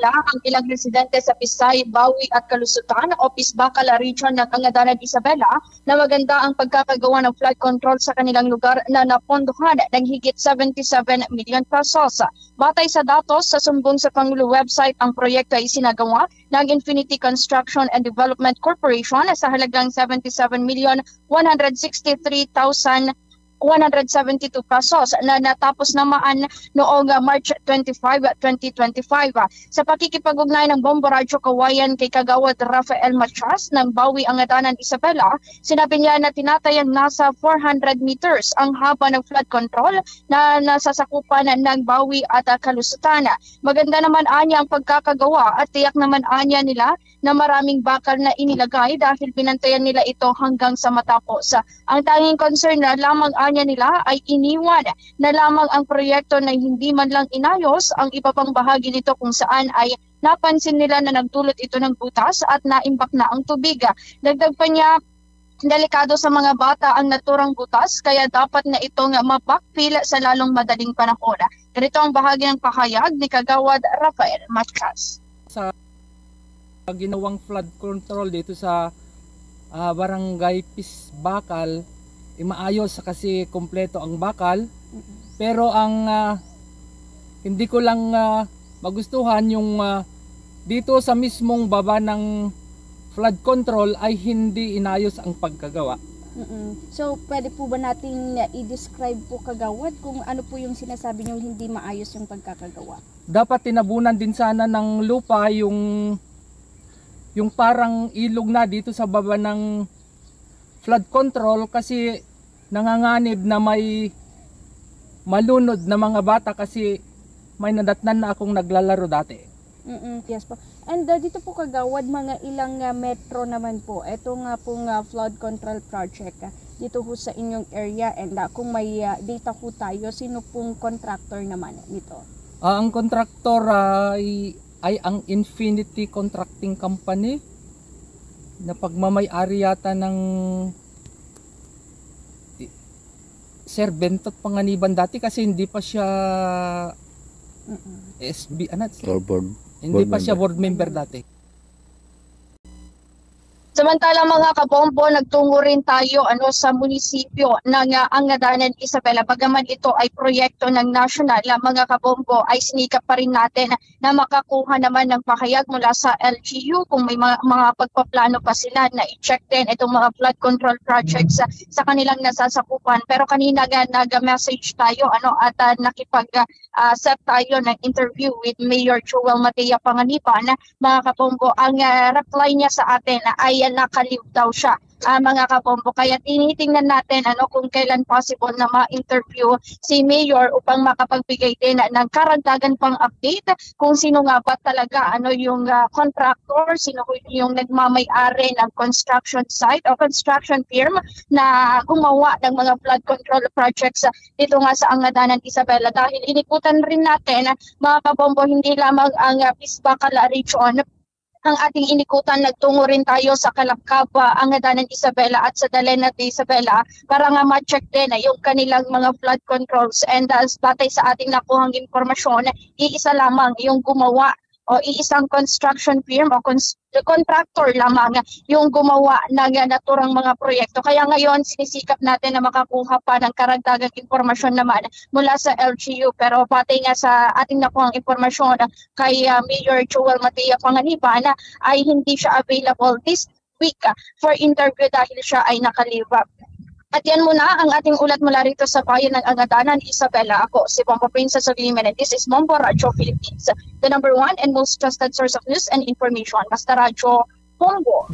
Samantala, ang ilang residente sa Pisay, Bawi at Kalusutan o Pisbakal Region ng Angadanan Isabela na maganda ang pagkakagawa ng flood control sa kanilang lugar na napondohan ng higit 77 million pesos. Batay sa datos sa sumbong sa Pangulo website, ang proyekto ay isinagawa ng Infinity Construction and Development Corporation sa halagang 77,163,172 pesos na natapos naman noong March 25, 2025. Sa pakikipag-ugnay ng Bombo Radyo Kawayan kay Kagawad Rafael Machas ng Bawi Angadanan Isabela, sinabi niya na tinatayang nasa 400 meters ang haba ng flood control na nasasakupan ng Bawi at Kalusutan. Maganda naman anya ang pagkakagawa at tiyak naman anya nila na maraming bakal na inilagay dahil binantayan nila ito hanggang sa matapos. Ang tanging concern na lamang anya nila ay iniwan na lamang ang proyekto na hindi man lang inayos ang iba pang bahagi nito kung saan ay napansin nila na nagdulot ito ng butas at naimbak na ang tubig. Dagdag pa niya, delikado sa mga bata ang naturang butas kaya dapat na itong mabackfill sa lalong madaling panahon. Ganito ang bahagi ng pahayag ni Kagawad Rafael Machas. Sa ginawang flood control dito sa Barangay Pisbakal, maayos kasi kompleto ang bakal. Pero ang hindi ko lang magustuhan yung dito sa mismong baba ng flood control ay hindi inayos ang pagkagawa. So pwede po ba natin i-describe po, Kagawad, kung ano po yung sinasabi niyong hindi maayos yung pagkakagawa? Dapat tinabunan din sana ng lupa yung parang ilog na dito sa baba ng flood control kasi nanganganib na may malunod na mga bata kasi may nadatnan na akong naglalaro dati. Yes po. And dito po, Kagawad, mga ilang metro naman po ito nga pong flood control project dito ho sa inyong area, and kung may data ho tayo, sino pong contractor naman nito? Ang contractor ay ang Infinity Contracting Company na pagmamay-ari yata ng Sir Bentot Panganiban dati kasi hindi pa siya SB, hindi pa siya board member dati. Samantala mga kabombo, nagtungo rin tayo sa munisipyo ng Angadanan Isabela. Bagaman ito ay proyekto ng national, mga kabombo, ay sinikap pa rin natin na makakuha naman ng pahayag mula sa LGU kung may mga pagpaplano pa sila na i-check din itong mga flood control projects sa kanilang nasasakupan. Pero kanina nag-message tayo at nakipag-set tayo ng interview with Mayor Joel Matea Panganiban. Mga kabombo, ang reply niya sa atin ay nakaliw daw siya, mga kabombo. Kaya tinitingnan natin kung kailan possible na ma-interview si Mayor upang makapagbigay din ng karagdagan pang update kung sino nga ba talaga yung contractor, sino yung nagmamay-ari ng construction site o construction firm na gumawa ng mga flood control projects dito nga sa Angadanan Isabela. Dahil inikutan rin natin, mga kabombo, hindi lamang ang Pisbakal Region ang ating inikutan, nagtungo rin tayo sa Kalapkab, Angadanan Isabela at sa Dalenat Isabela para nga ma-check din yung kanilang mga flood controls. And batay sa ating nakuhang informasyon, iisa lamang yung gumawa o iisang construction firm o contractor lamang yung gumawa ng naturang mga proyekto. Kaya ngayon sinisikap natin na makakuha pa ng karagdagang informasyon naman mula sa LGU. Pero batay nga sa ating nakuhang informasyon kay Mayor Joel Matea Panganiban ay hindi siya available this week for interview dahil siya ay nakalive. At yan muna ang ating ulat mula rito sa bayan ng Angadanan Isabela. Ako si Bombo Princess of Limen, and this is Bombo Radyo Philippines, the #1 and most trusted source of news and information. Basta Radyo Bombo.